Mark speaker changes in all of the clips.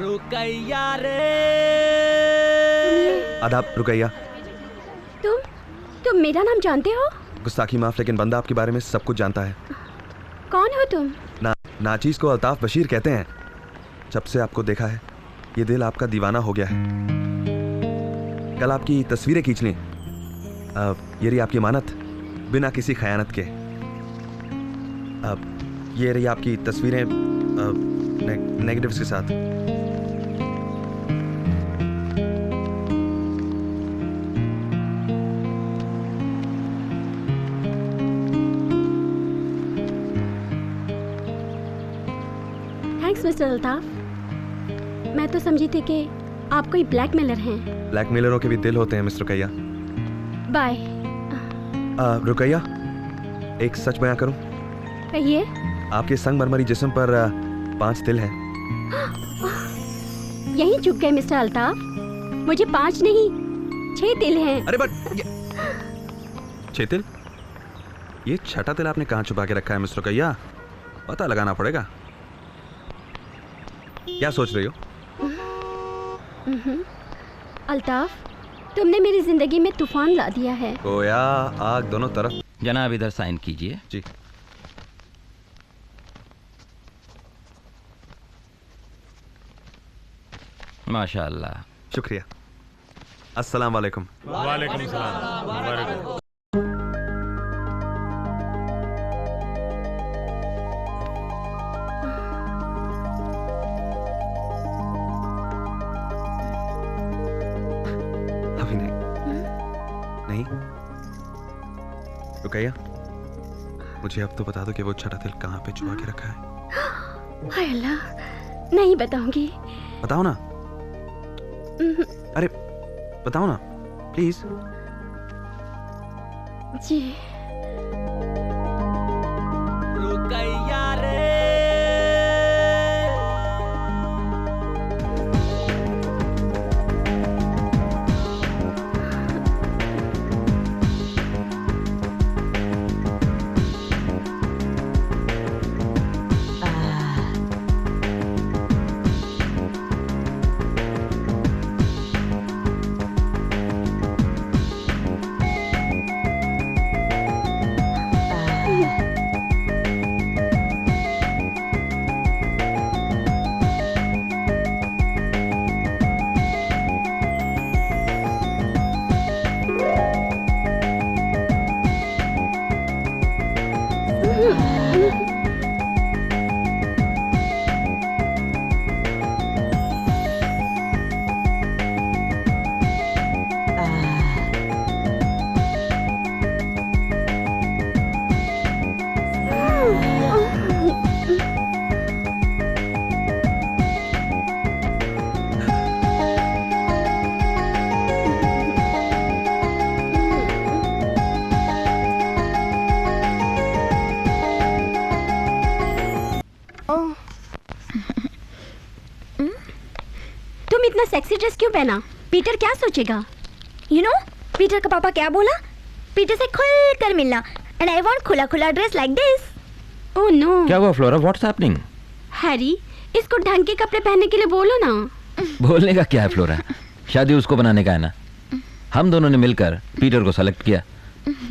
Speaker 1: रुकैया रे।
Speaker 2: आदाब रुकैया।
Speaker 3: तुम मेरा नाम जानते हो?
Speaker 2: गुस्ताखी माफ, लेकिन बंदा आपके बारे में सब कुछ जानता है।
Speaker 3: कौन हो तुम?
Speaker 2: नाचीज को अल्ताफ बशीर कहते हैं। जब से आपको देखा है ये दिल आपका दीवाना हो गया है। कल आपकी तस्वीरें खींच ली। ये रही आपकी अमानत बिना किसी खयानत के। ये रही आपकी तस्वीरें नेगेटिव्स के साथ।
Speaker 3: Thanks mister Altaf. मैं तो समझी थी कि आप कोई ब्लैकमेलर हैं।
Speaker 2: ब्लैकमेलरों के भी दिल होते हैं मिस रुकैया।
Speaker 3: बाय।
Speaker 2: रुकैया, एक सच बयां करूं?
Speaker 3: कहिए।
Speaker 2: आपके संगमरमरी जिस्म पर 5 दिल हैं।
Speaker 3: यहीं चुप गए मिस्टर अल्ताफ। मुझे 5 नहीं 6 दिल हैं।
Speaker 2: अरे बट 6 दिल? ये 6ठा दिल आपने कहाँ छुपा के रखा है मिस रुकैया? पता लगाना पड़ेगा। क्या सोच रही हो?
Speaker 3: अल्ताफ, तुमने मेरी जिंदगी में तूफान ला दिया है।
Speaker 2: गोया आग दोनों तरफ।
Speaker 1: जनाब इधर साइन कीजिए।
Speaker 2: जी।
Speaker 4: माशाअल्लाह।
Speaker 2: शुक्रिया। अस्सलाम वालेकुम।
Speaker 5: वालेकुम सलाम। मुबारक।
Speaker 2: अभी नहीं। नहीं रुकैया, मुझे अब तो बता दो कि वो छठा दिल कहाँ पे छुपा के रखा है।
Speaker 3: हाय अल्लाह, नहीं बताऊंगी।
Speaker 2: बताओ ना। अरे बताओ ना प्लीज।
Speaker 3: जी
Speaker 1: रुकैया रे
Speaker 3: तुम इतना सेक्सी ड्रेस क्यों पहना? पीटर क्या सोचेगा?
Speaker 6: यू नो पीटर का पापा क्या बोला? पीटर से खुल कर मिलना एंड आई वांट खुला खुला dress like this.
Speaker 3: Oh no.
Speaker 4: क्या हुआ फ्लोरा, व्हाट्स हैपनिंग?
Speaker 3: हैरी, इसको ढंग के कपड़े पहनने के लिए बोलो ना।
Speaker 4: बोलने का क्या है फ्लोरा, शादी उसको बनाने का है ना। हम दोनों ने मिलकर पीटर को सेलेक्ट किया,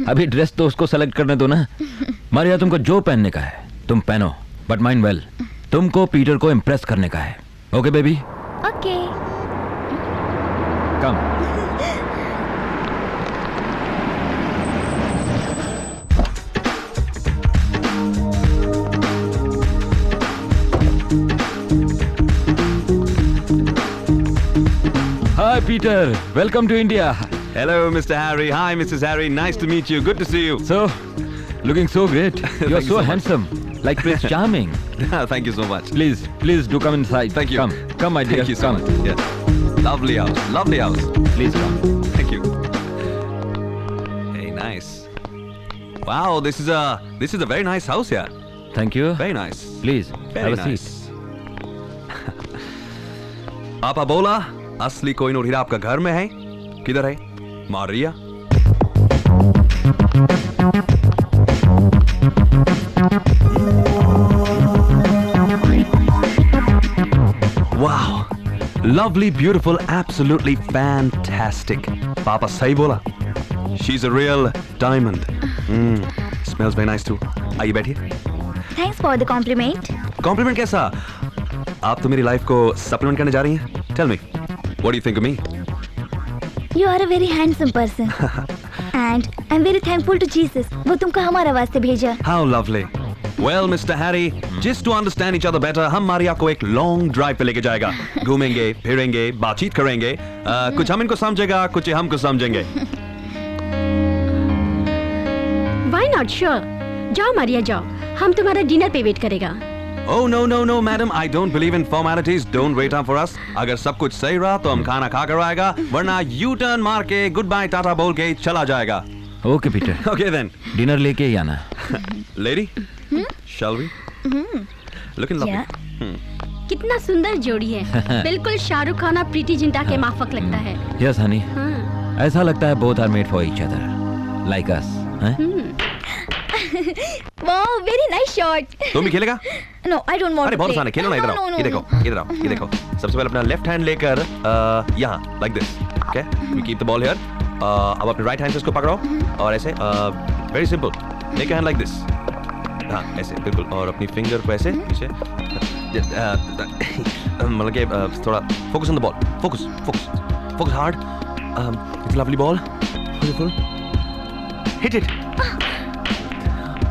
Speaker 4: अभी ड्रेस तो उसको सेलेक्ट करने दो ना। मारिया, तुमको जो पहनने का है तुम पहनो, बट माइंड वेल, तुमको पीटर को इम्प्रेस करने का है। Okay baby?
Speaker 6: Okay.
Speaker 4: Come. Hi Peter, welcome to India.
Speaker 2: Hello Mr. Harry. Hi Mrs. Harry. Nice to meet you. Good to see you.
Speaker 4: So, looking so great. You are
Speaker 2: Thank you
Speaker 4: so
Speaker 2: so much.
Speaker 4: handsome, like Prince Charming.
Speaker 2: Thank you so much.
Speaker 4: Please do come inside.
Speaker 2: Thank you.
Speaker 4: Come my dear.
Speaker 2: Thank you so
Speaker 4: come.
Speaker 2: much. Yeah. Lovely house. Lovely house.
Speaker 4: Please come.
Speaker 2: Thank you. Hey, nice. Wow, this is a very nice house here.
Speaker 4: Thank you.
Speaker 2: Very nice.
Speaker 4: Please
Speaker 2: Very
Speaker 4: have a
Speaker 2: nice.
Speaker 4: seat.
Speaker 2: पापा बोला असली कोहिनूर हीरा आपका घर में है। किधर है? Maria. Wow, lovely, beautiful, absolutely fantastic. पापा सही बोला। She's a real diamond. Smells very nice too. आइए बैठिए।
Speaker 6: Thanks for the compliment.
Speaker 2: Compliment कैसा? आप तो मेरी लाइफ को सप्लीमेंट करने जा रही हैं। Tell me, what do you think of me?
Speaker 6: You are a very handsome person and I am very thankful to Jesus, वो तुमको हमारा वास्ते भेजा।
Speaker 2: How lovely. Well, Mr. Harry, just to understand each other better, हम मारिया को एक long drive पे लेके जाएगा। घूमेंगे, फिरेंगे, बातचीत करेंगे। कुछ हम इनको समझेगा, कुछ ये हमको समझेंगे।
Speaker 3: Why not? Sure. जाओ मारिया जाओ, हम तुम्हारा डिनर पे वेट करेगा।
Speaker 2: Oh no no no madam, I don't believe in formalities. Don't wait up for us. अगर सब कुछ सही रहा तो हम खाना खा कर आएगा, वरना यू टर्न मार के गुड बाय टाटा बोल के चला जाएगा।
Speaker 4: Okay Peter.
Speaker 2: Okay then.
Speaker 4: Dinner लेके ही आना।
Speaker 2: Lady, shall we? Looking lovely.
Speaker 3: कितना सुंदर जोड़ी है। बिल्कुल शाहरुख खान और प्रीति जिंटा के माफक लगता है।
Speaker 4: Yes honey.
Speaker 3: हाँ।
Speaker 4: ऐसा लगता है both are made for each other, like us. हैं?
Speaker 6: Wow, very nice shot.
Speaker 2: तुम भी खेलेगा?
Speaker 6: नो, आई डोंट वांट
Speaker 2: अरे
Speaker 6: टू
Speaker 2: बहुत
Speaker 6: प्ले।
Speaker 2: आसान है, खेलो ना। इधर आओ, ये देखो, इधर आओ, ये देखो। सबसे पहले अपना लेफ्ट हैंड लेकर यहाँ like this, okay? We keep the ball here. अब अपने राइट हैंड से इसको पकड़ो और ऐसे, very simple, make a hand like this. हाँ ऐसे बिल्कुल, और अपनी फिंगर को ऐसे पीछे मतलब कि थोड़ा focus on the ball, focus hard. It's a lovely ball. Beautiful. Hit it.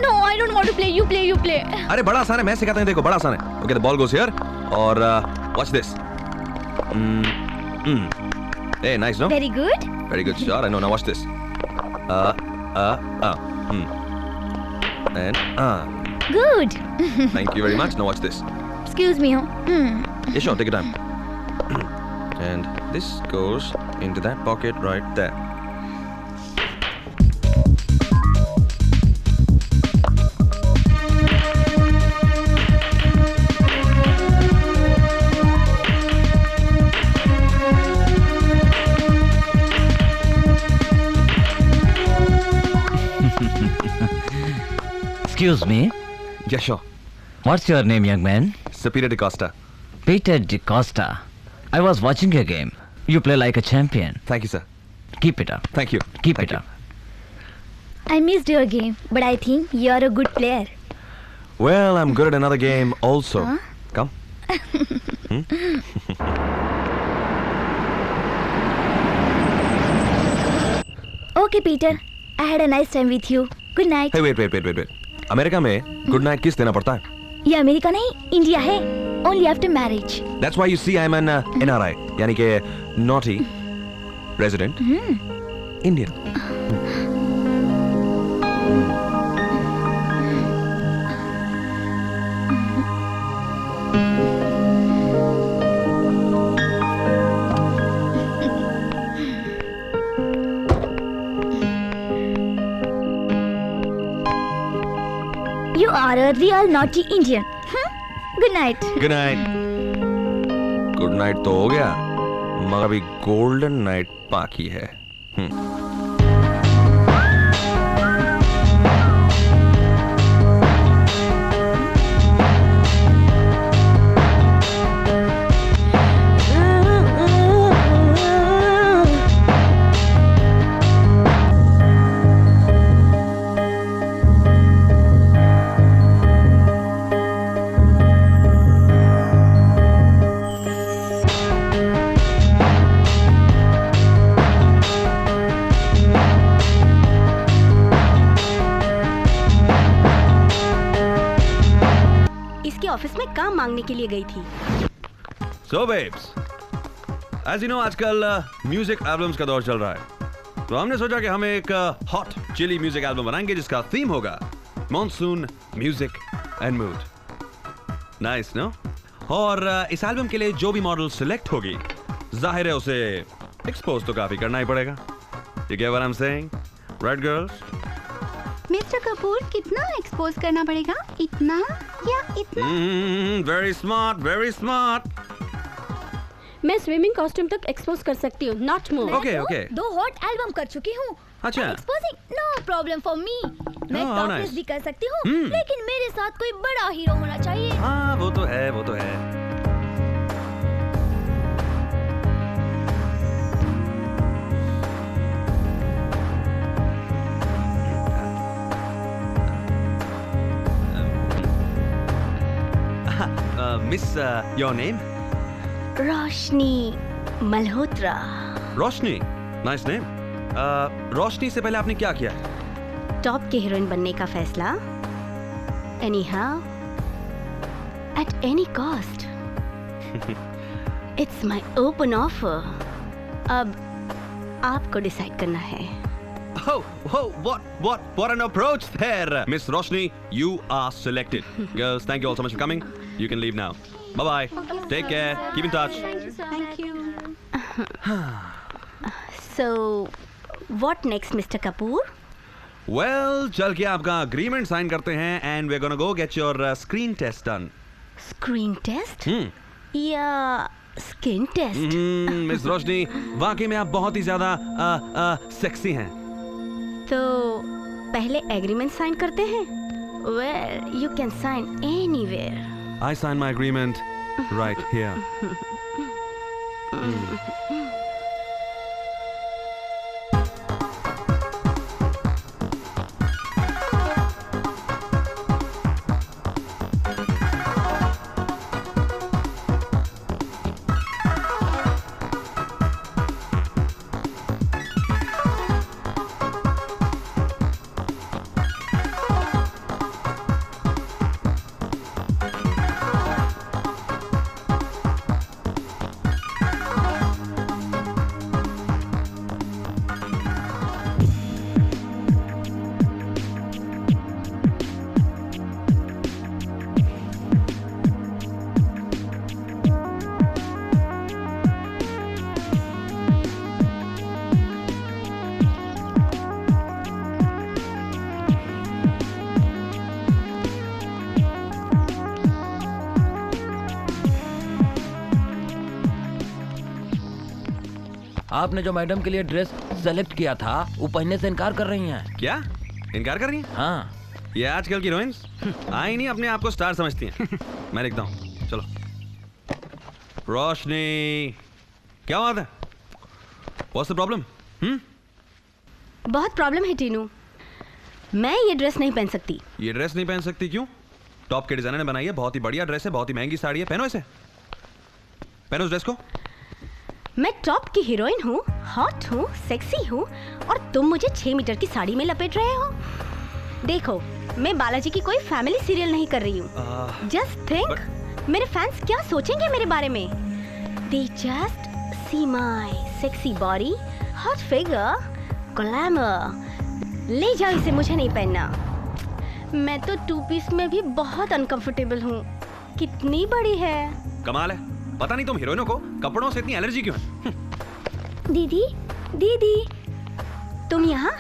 Speaker 6: No, I don't want to play. You play.
Speaker 2: अरे बड़ा आसान है, मैं सिखाता हूँ, देखो बड़ा आसान है. Okay, the ball goes here और watch this. Hey, nice, no?
Speaker 6: Very good.
Speaker 2: Very good shot. I know. Now watch this. And
Speaker 6: Good.
Speaker 2: thank you very much. Now watch this.
Speaker 6: Excuse me.
Speaker 2: Yeah, sure. Take your time. And this goes into that pocket right there.
Speaker 7: Excuse me.
Speaker 2: Yeah, sure.
Speaker 7: What's your name, young man?
Speaker 2: Superior DeCosta.
Speaker 7: Peter DeCosta. I was watching your game. You play like a champion.
Speaker 2: Thank you, sir.
Speaker 7: Keep it up.
Speaker 2: Thank you.
Speaker 7: Keep
Speaker 2: Thank
Speaker 7: it
Speaker 2: you.
Speaker 7: up.
Speaker 6: I missed your game, but I think you are a good player.
Speaker 2: Well, I'm good at another game also.
Speaker 6: Huh?
Speaker 2: Come.
Speaker 6: Okay, Peter. I had a nice time with you. Good night.
Speaker 2: Hey, wait. America में good night किस देना पड़ता है?
Speaker 6: ये America नहीं, India है. Only after marriage.
Speaker 2: That's why you see I'm an NRI, यानी कि naughty resident Indian.
Speaker 6: You are a real naughty Indian. Good night.
Speaker 2: Good night. Good night तो हो गया, मगर अभी गोल्डन नाइट बाकी है.
Speaker 3: ऑफिस में काम मांगने के लिए गई थी.
Speaker 2: So babes, as you know आजकल म्यूजिक एल्बम्स का दौर चल रहा है, तो हमने सोचा कि हम एक हॉट चिली म्यूजिक एल्बम बनाएंगे जिसका थीम होगा monsoon music and mood. Nice no? और इस एल्बम के लिए जो भी मॉडल सिलेक्ट होगी, जाहिर है उसे एक्सपोज तो काफी करना ही पड़ेगा. You get what I'm saying? Right girls?
Speaker 8: Mister Kapoor, कितना एक्सपोज करना पड़ेगा? इतना या इतना?
Speaker 2: Very smart, very smart.
Speaker 3: मैं स्विमिंग कॉस्ट्यूम तक एक्सपोज कर सकती हूँ, not more.
Speaker 2: Okay.
Speaker 6: 2 hot album कर चुकी हूँ.
Speaker 2: अच्छा.
Speaker 6: Exposing no problem for me. मैं
Speaker 2: how
Speaker 6: टॉपलेस
Speaker 2: nice.
Speaker 6: भी कर सकती हूँ, लेकिन मेरे साथ कोई बड़ा हीरो होना चाहिए.
Speaker 2: हाँ, वो तो है. Miss, your name?
Speaker 3: Roshni Malhotra.
Speaker 2: Roshni, nice name. रोशनी से पहले आपने क्या किया है?
Speaker 3: टॉप के हीरोइन बनने का फैसला. Anyhow, at any cost. It's my open offer. अब आपको डिसाइड करना है.
Speaker 2: What an approach there, Miss Roshni. You are selected. Girls, thank you all so much for coming. You can leave now. Bye-bye. Take care. Keep in touch.
Speaker 8: Thank you.
Speaker 3: So, what next, Mr. Kapoor?
Speaker 2: Well, चल के आपका agreement sign करते हैं and we're gonna go get your screen test done.
Speaker 3: Screen test? या skin test?
Speaker 2: Miss रोशनी, वाकई में आप बहुत ही ज्यादा सेक्सी हैं.
Speaker 3: तो पहले एग्रीमेंट साइन करते हैं. Well, you can sign anywhere.
Speaker 2: I sign my agreement right here.
Speaker 4: आपने जो मैडम के लिए ड्रेस सेलेक्ट किया था वो पहनने से इनकार कर रही हैं।
Speaker 2: क्या इनकार कर रही हैं?
Speaker 4: हाँ।
Speaker 2: ये आजकल की हीरोइंस आई नहीं अपने आप को स्टार समझती हैं। मैं देखता हूँ, चलो। रोशनी, क्या बात है? What's the problem?
Speaker 3: बहुत प्रॉब्लम है टीनू, मैं ये ड्रेस नहीं पहन सकती।
Speaker 2: ये ड्रेस नहीं पहन सकती क्यों? टॉप के डिजाइनर ने बनाई है, बहुत ही बढ़िया ड्रेस है, बहुत ही महंगी साड़ी है, पहनो इसे, पहनो उस ड्रेस को।
Speaker 3: मैं टॉप की हीरोइन हूँ, हॉट हूँ, सेक्सी हूँ, और तुम मुझे 6 मीटर की साड़ी में लपेट रहे हो। देखो, मैं बालाजी की कोई फैमिली सीरियल नहीं कर रही हूँ। जस्ट थिंक, मेरे फैंस क्या सोचेंगे मेरे बारे में? They just see my sexy body, hot figure, glamour. ले जाओ इसे, मुझे नहीं पहनना। मैं तो 2 पीस में भी बहुत अनकंफर्टेबल हूँ। कितनी बड़ी है।
Speaker 2: कमाल है, पता नहीं तुम हीरोइनों को कपड़ों से इतनी एलर्जी क्यों है?
Speaker 6: दीदी, दीदी,
Speaker 3: तुम यहाँ?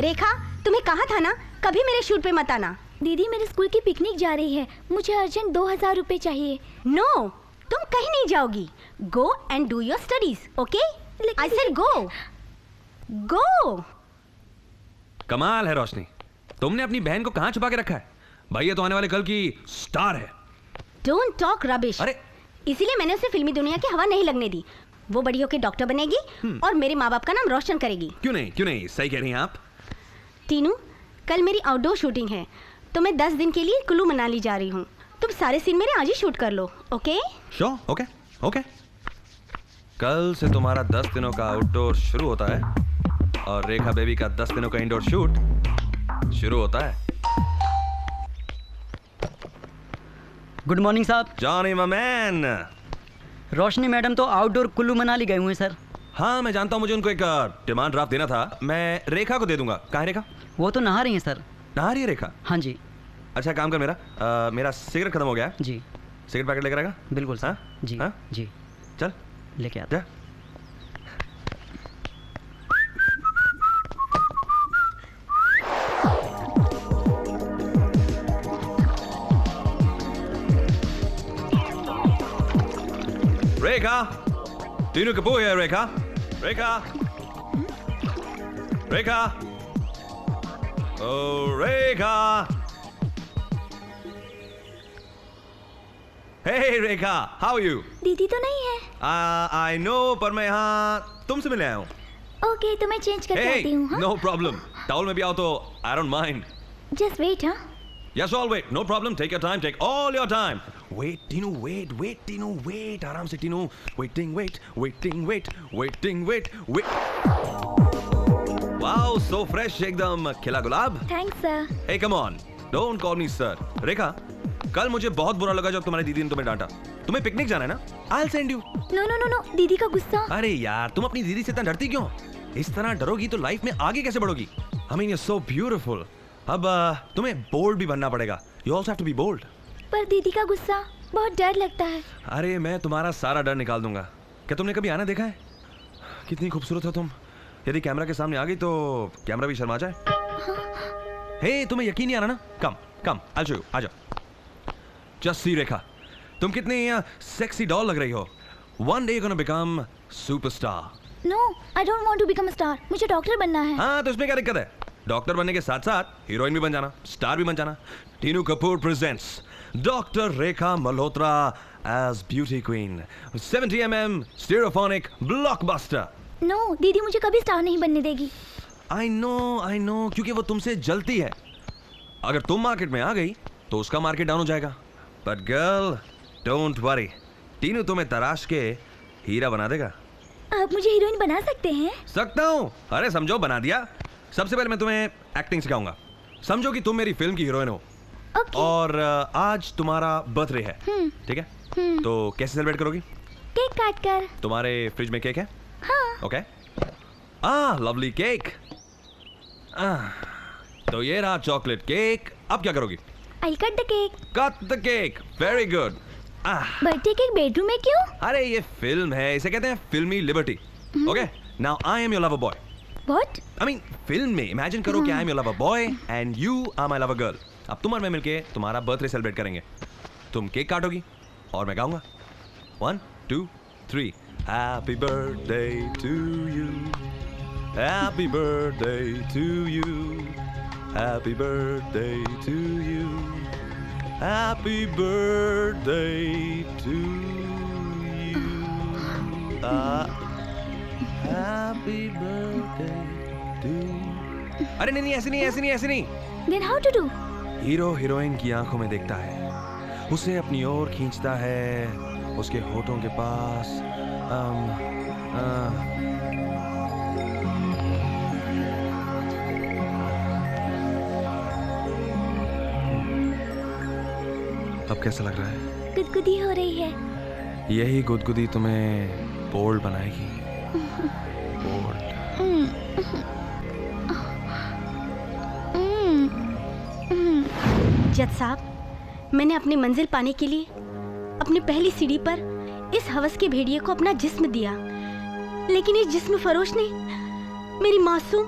Speaker 3: रेखा, तुम्हें कहा था ना कभी मेरे शूट पे मत आना।
Speaker 6: दीदी मेरे स्कूल की पिकनिक जा रही है, मुझे अर्जेंट 2000 रुपए चाहिए।
Speaker 3: नो, तुम कहीं नहीं जाओगी। Go and do your studies, okay? I said go, go.
Speaker 2: कमाल है रोशनी, तुमने अपनी बहन को कहाँ छुपा के रखा है? भाई ये तो आने वाले कल की स्टार है।
Speaker 3: Don't talk rubbish.
Speaker 2: अरे,
Speaker 3: इसीलिए मैंने उसे फिल्मी दुनिया की हवा नहीं लगने दी। वो बड़ी होकर डॉक्टर बनेगी और मेरे माँ बाप का नाम रोशन करेगी।
Speaker 2: क्यों नहीं, क्यों नहीं, सही कह रही हैं आप।
Speaker 3: टीनू, कल मेरी आउटडोर शूटिंग है, तो मैं 10 दिन के लिए कुल्लू मनाली जा रही हूँ। तुम सारे सीन मेरे आज ही शूट कर लो, ओके?
Speaker 2: Sure, okay okay. कल से तुम्हारा 10 दिनों का आउटडोर शुरू होता है और रेखा बेबी का 10 दिनों का इंडोर शूट शुरू होता है।
Speaker 9: गुड मॉर्निंग साहब।
Speaker 2: Johnny my man.
Speaker 9: Roshni madam तो आउटडोर कुल्लू मनाली गए हुए हैं सर।
Speaker 2: हाँ मैं जानता हूँ, मुझे उनको एक डिमांड ड्राफ्ट देना था, मैं रेखा को दे दूंगा। कहाँ है रेखा?
Speaker 9: वो तो नहा रही हैं सर।
Speaker 2: नहा रही है रेखा?
Speaker 9: हाँ जी।
Speaker 2: अच्छा काम कर, मेरा सिगरेट खत्म हो गया है।
Speaker 9: जी।
Speaker 2: सिगरेट पैकेट लेकर आएगा?
Speaker 9: बिल्कुल सर।
Speaker 2: हाँ?
Speaker 9: जी
Speaker 2: हाँ?
Speaker 9: जी।
Speaker 2: चल
Speaker 9: लेके आता।
Speaker 2: जा। रेखा, टीनू कपूर है। रेखा, रेखा, रेखा, ओ रेखा। हे रेखा, हाउ आर यू?
Speaker 6: दीदी तो नहीं है।
Speaker 2: आई नो, पर मैं यहाँ तुमसे मिलने आया हूँ।
Speaker 6: ओके, तो मैं चेंज करके आती हूँ।
Speaker 2: नो प्रॉब्लम, टाउल में भी आओ तो I don't mind.
Speaker 6: Just wait. हाँ
Speaker 2: Yes, all wait. No problem. Take your time. Take all your time. Wait, Tinu. Wait, wait, Tinu. Wait. आराम से Tinu. Waiting, wait. Waiting, wait. Waiting, wait. Wait. Wow, so fresh. एकदम खिला गुलाब.
Speaker 6: Thanks sir.
Speaker 2: Hey, come on. Don't call me sir. Rekha, कल मुझे बहुत बुरा लगा जब तुम्हारी दीदी ने तुम्हें डांटा। तुम्हें पिकनिक जाना है ना? I'll send you.
Speaker 6: No no no no, दीदी का गुस्सा।
Speaker 2: अरे यार, तुम अपनी दीदी से इतना डरती क्यों? इस तरह डरोगी तो लाइफ में आगे कैसे बढ़ोगी? I mean, you're so beautiful. अब तुम्हें बोल्ड भी बनना पड़ेगा। You also have to be bold.
Speaker 6: पर दीदी का गुस्सा, बहुत डर लगता है।
Speaker 2: अरे मैं तुम्हारा सारा डर निकाल दूंगा। क्या तुमने कभी आना देखा है? कितनी खूबसूरत हो तुम। यदि कैमरा के सामने आ गई तो कैमरा भी शर्मा जाए। हे, तुम्हें यकीन नहीं आ रहा ना? कम कम, I'll show you. आ जाओ। Just see रेखा, तुम कितनी सेक्सी डॉल लग रही हो। One day you're gonna become superstar.
Speaker 6: No, I don't want to become a star. मुझे डॉक्टर बनना है।
Speaker 2: हाँ, तो इसमें क्या दिक्कत है? डॉक्टर बनने के साथ साथ हीरोइन भी बन जाना, स्टार भी बन जाना। Tinu Kapoor presents doctor Rekha Malhotra as beauty queen, 70 mm stereophonic blockbuster.
Speaker 6: No, दीदी मुझे कभी स्टार नहीं बनने देगी।
Speaker 2: आई नो, क्योंकि वो तुमसे जलती है। अगर तुम मार्केट में आ गई तो उसका मार्केट डाउन हो जाएगा। But girl, don't worry, Tinu तुम्हें तराश के हीरा बना देगा।
Speaker 6: आप मुझे हीरोइन बना सकते हैं?
Speaker 2: सकता हूँ। अरे समझो, बना दिया। सबसे पहले मैं तुम्हें एक्टिंग सिखाऊंगा। समझो कि तुम मेरी फिल्म की हीरोइन हो।
Speaker 6: ओके।
Speaker 2: और आज तुम्हारा बर्थडे है, ठीक है? तो कैसे सेलिब्रेट करोगी?
Speaker 6: केक काट कर।
Speaker 2: तुम्हारे फ्रिज में केक है?
Speaker 6: हाँ।
Speaker 2: ओके। Lovely cake. तो ये रहा चॉकलेट केक। अब क्या करोगी?
Speaker 6: I cut the cake.
Speaker 2: Cut the cake. Very good.
Speaker 6: Birthday cake bedroom में क्यों?
Speaker 2: अरे ये फिल्म है, इसे कहते हैं filmi liberty. Okay, now I am your lover boy.
Speaker 6: What?
Speaker 2: I mean, film में इमेजिन करो कि I am your lover boy and you are my lover girl. अब तुम और मैं मिलके तुम्हारा बर्थडे सेलिब्रेट करेंगे। तुम केक काटोगी और मैं गाऊंगा। 1 2 3 Happy birthday to you. Happy birthday to you. Happy birthday to you. Happy birthday to you. Happy birthday to you. अरे नहीं, ऐसे नहीं.
Speaker 6: Then how to do?
Speaker 2: Hero heroine की आंखों में देखता है, उसे अपनी ओर खींचता है, उसके होठों के पास अब कैसा लग रहा है?
Speaker 6: गुदगुदी हो रही है।
Speaker 2: यही गुदगुदी तुम्हें बोल्ड बनाएगी। बोल्ड।
Speaker 3: जज साहब, मैंने अपनी मंजिल पाने के लिए अपनी पहली सीढ़ी पर इस हवस के भेड़िए को अपना जिस्म दिया, लेकिन इस जिस्म फरोश ने मेरी मासूम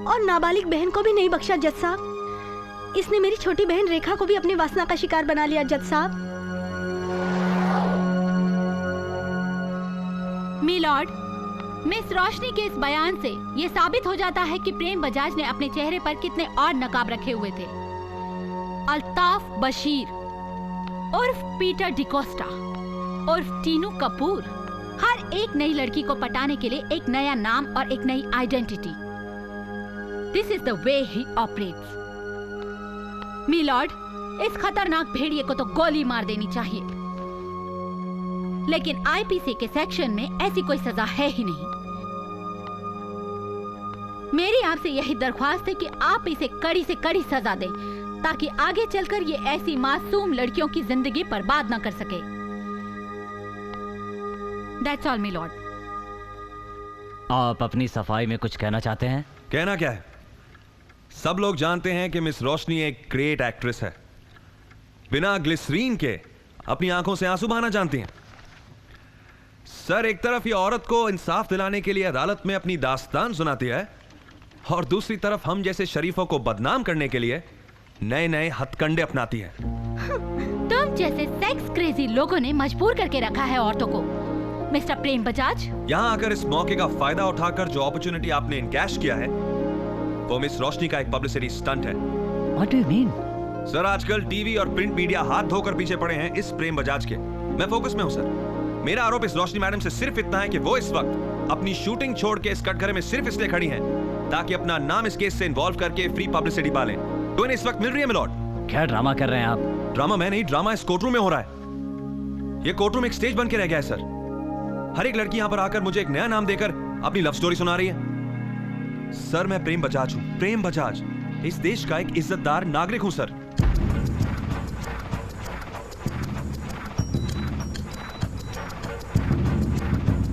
Speaker 3: और नाबालिग बहन को भी नहीं बख्शा। जज साहब, इसने मेरी छोटी बहन रेखा को भी अपनी वासना का शिकार बना लिया। जज साहब।
Speaker 8: मिलॉर्ड, मिस रोशनी के इस बयान से ये साबित हो जाता है कि प्रेम बजाज ने अपने चेहरे पर कितने और नकाब रखे हुए थे। अल्ताफ बशीर उर्फ पीटर डिकोस्टा उर्फ टीनू कपूर हर एक नई लड़की को पटाने के लिए एक नया नाम और एक नई identity. This is the way he operates. Milord, इस खतरनाक भेड़िए को तो गोली मार देनी चाहिए, लेकिन आईपीसी के सेक्शन में ऐसी कोई सजा है ही नहीं। मेरी आपसे यही दरख्वास्त है कि आप इसे कड़ी से कड़ी सजा दें, ताकि आगे चलकर ये ऐसी मासूम लड़कियों की जिंदगी बर्बाद न कर सके। That's all, my lord.
Speaker 7: आप अपनी सफाई में कुछ कहना चाहते हैं?
Speaker 2: कहना क्या है? सब लोग जानते हैं कि मिस रोशनी एक ग्रेट एक्ट्रेस है। बिना ग्लिसरीन के अपनी आंखों से आंसू बहाना जानती हैं। सर, एक तरफ ये औरत को इंसाफ दिलाने के लिए अदालत में अपनी दास्तान सुनाती है, और दूसरी तरफ हम जैसे शरीफों को बदनाम करने के लिए नए नए हथकंडे अपनाती है।
Speaker 8: तुम जैसे सेक्स क्रेजी लोगों ने मजबूर करके रखा है औरतों को। मिस्टर प्रेम बजाज,
Speaker 2: यहाँ आकर इस मौके का फायदा उठाकर जो अपॉर्चुनिटी आपने इनकैश किया है, वो मिस रोशनी का एक पब्लिसिटी स्टंट है।
Speaker 7: What do you mean?
Speaker 2: Sir, आजकल टीवी और प्रिंट मीडिया हाथ धोकर पीछे पड़े हैं इस प्रेम बजाज के। मैं फोकस में हूँ सर। मेरा आरोप इस रोशनी मैडम से सिर्फ इतना है कि वो इस वक्त अपनी शूटिंग छोड़ के इस कटघरे में सिर्फ इसलिए खड़ी हैं ताकि अपना नाम इस केस से इन्वॉल्व करके फ्री पब्लिसिटी पालें। तो इन्हें इस वक्त मिल रही है मिलॉर्ड।
Speaker 7: क्या ड्रामा कर रहे हैं आप?
Speaker 2: ड्रामा मैं नहीं, ड्रामा इस कोर्टरूम में हो रहा है। ये कोर्टरूम एक स्टेज बन के रह गया है सर। हर एक लड़की यहां पर आकर मुझे एक नया नाम देकर अपनी लव स्टोरी सुना रही है। सर, मैं प्रेम बजाज हूं, प्रेम बजाज। इस देश का एक इज्जतदार नागरिक हूं सर।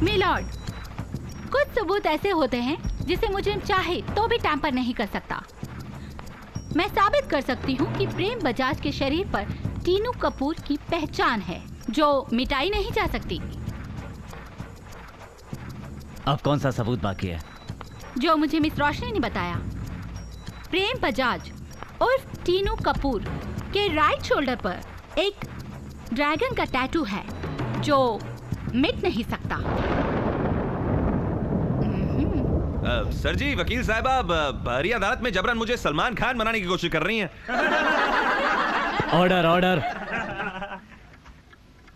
Speaker 8: मिलॉर्ड, कुछ सबूत ऐसे होते हैं जिसे मुझे चाहे तो भी टैंपर नहीं कर सकता। मैं साबित कर सकती हूँ कि प्रेम बजाज के शरीर पर टीनू कपूर की पहचान है, जो मिटाई नहीं जा सकती।
Speaker 7: अब कौन सा सबूत बाकी है?
Speaker 8: जो मुझे मिस रोशनी ने बताया। प्रेम बजाज उर्फ टीनू कपूर के राइट शोल्डर पर एक ड्रैगन का टैटू है जो मिट नहीं सकता।
Speaker 2: सर जी, वकील साहिबा बहरी अदालत में जबरन मुझे सलमान खान बनाने की कोशिश कर रही हैं।
Speaker 7: Order, order.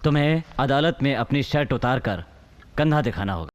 Speaker 7: तुम्हें अदालत में अपनी शर्ट उतारकर कंधा दिखाना होगा।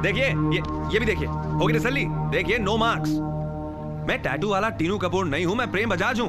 Speaker 2: देखिए, ये भी देखिए, होगी तसल्ली। देखिए, नो मार्क्स। मैं टैटू वाला टीनू कपूर नहीं हूं, मैं प्रेम बजाज हूं।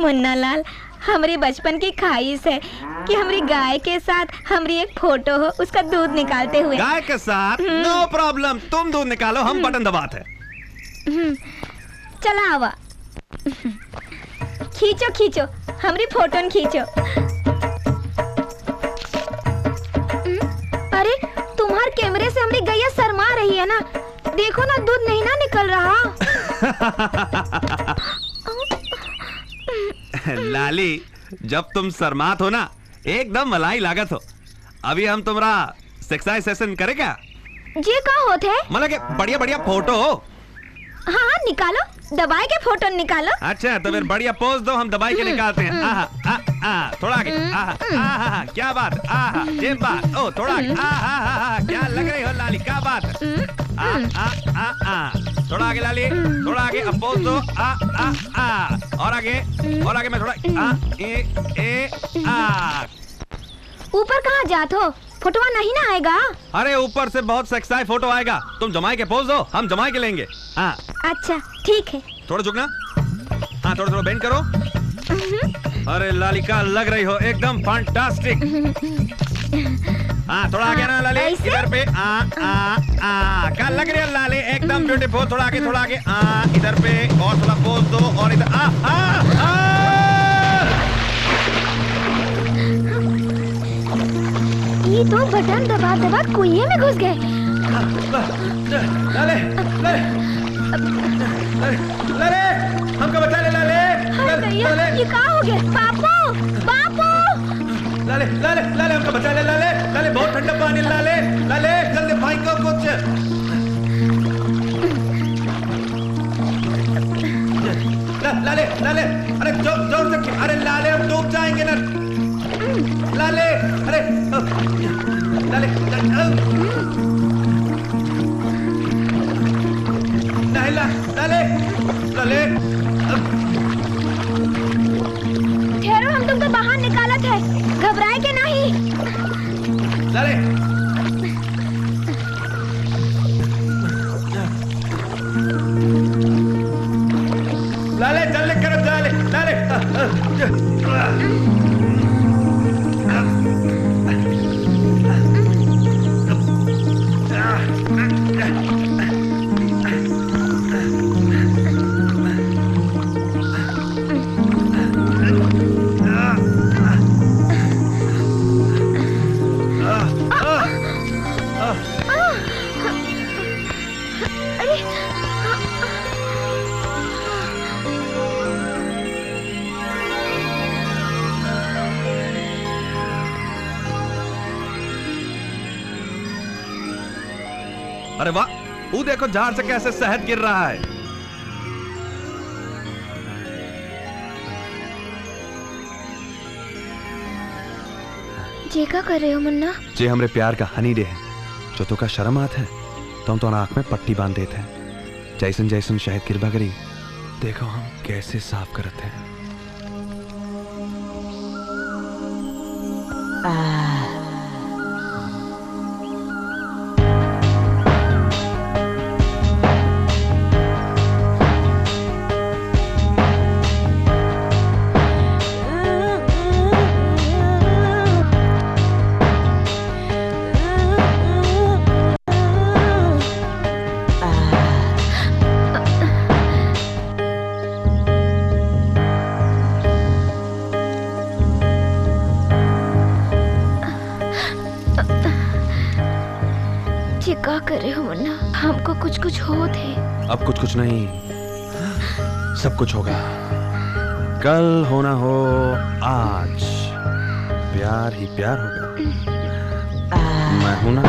Speaker 6: मुन्ना लाल, हमारी बचपन की ख्वाहिश है कि हमारी गाय के साथ हमारी एक फोटो हो उसका दूध निकालते हुए।
Speaker 2: गाय के साथ? नो प्रॉब्लम, तुम दूध निकालो, हम बटन दबाते हैं।
Speaker 6: चला आवा, खींचो खींचो, हमारी फोटो खींचो। अरे तुम्हारे कैमरे से हमारी गैया शर्मा रही है ना, देखो ना दूध नहीं ना निकल रहा।
Speaker 2: लाली, जब तुम शर्मात हो ना एकदम मलाई लागत हो। अभी हम तुम्हारा सेक्साइज सेशन करे क्या?
Speaker 6: ये का होते है?
Speaker 2: मतलब कि बढ़िया बढ़िया फोटो हो।
Speaker 6: हाँ निकालो, दबाई के फोटो निकालो।
Speaker 2: अच्छा तो फिर बढ़िया पोज दो, हम दबाई के निकालते हैं। आहा, थोड़ा आगे, आहा, क्या बात, आहा, ये बात, ओ थोड़ा आगे, आहा, क्या लग रही हो लाली, क्या बात है? थोड़ा आगे लाली, थोड़ा आगे, अब पोज दो, और आगे मैं थोड़ा,
Speaker 6: ऊपर कहाँ जात हो? फोटोवा नहीं ना आएगा?
Speaker 2: अरे ऊपर से बहुत सेक्साई फोटो आएगा, तुम जमाई के पोज दो, हम जमाई के लेंगे। हाँ
Speaker 6: अच्छा ठीक है।
Speaker 2: थोड़ा झुकना, हाँ थोड़ा बेंड करो। अरे लालिका लग रही हो एकदम फैंटास्टिक। हाँ थोड़ा आगे ना लाली, इधर पे क्या लग रही है लाली, एकदम ब्यूटीफुल। थोड़ा आगे, इधर पे और थोड़ा पोज दो, और इधर
Speaker 6: ये तो बटन दबा कुएं में घुस गए।
Speaker 2: लाले, हमको बचा ले लाले।
Speaker 6: ये कहाँ हो गया? बापू,
Speaker 2: लाले हमको बचा ले लाले, बहुत ठंडा पानी लाले, जल्दी फेंको कुछ। लाले, अरे जोर से, अरे लाले हम डूब जाएंगे ना। लाले, अरे लाले, नहीं लाले,
Speaker 6: ठहरो, हम तुमको बाहर निकाला था, घबराए के नहीं।
Speaker 2: लाले, जल्दी करो, लाले। अरे वाह, वो देखो झाड़ से कैसे शहद गिर रहा है।
Speaker 6: जे का कर रहे हो मुन्ना?
Speaker 2: जे हमरे प्यार का हनी डे है, जो तो का शर्म आत है तो हम तो आंख में पट्टी बांध देते हैं। जैसन शहद गिरबा करी, देखो हम कैसे साफ करते हैं।
Speaker 6: क्या कर रहे हो मुन्ना? हमको कुछ हो थे।
Speaker 2: अब कुछ नहीं, सब कुछ होगा। कल होना हो आज, प्यार ही प्यार होगा। मैं हूं ना।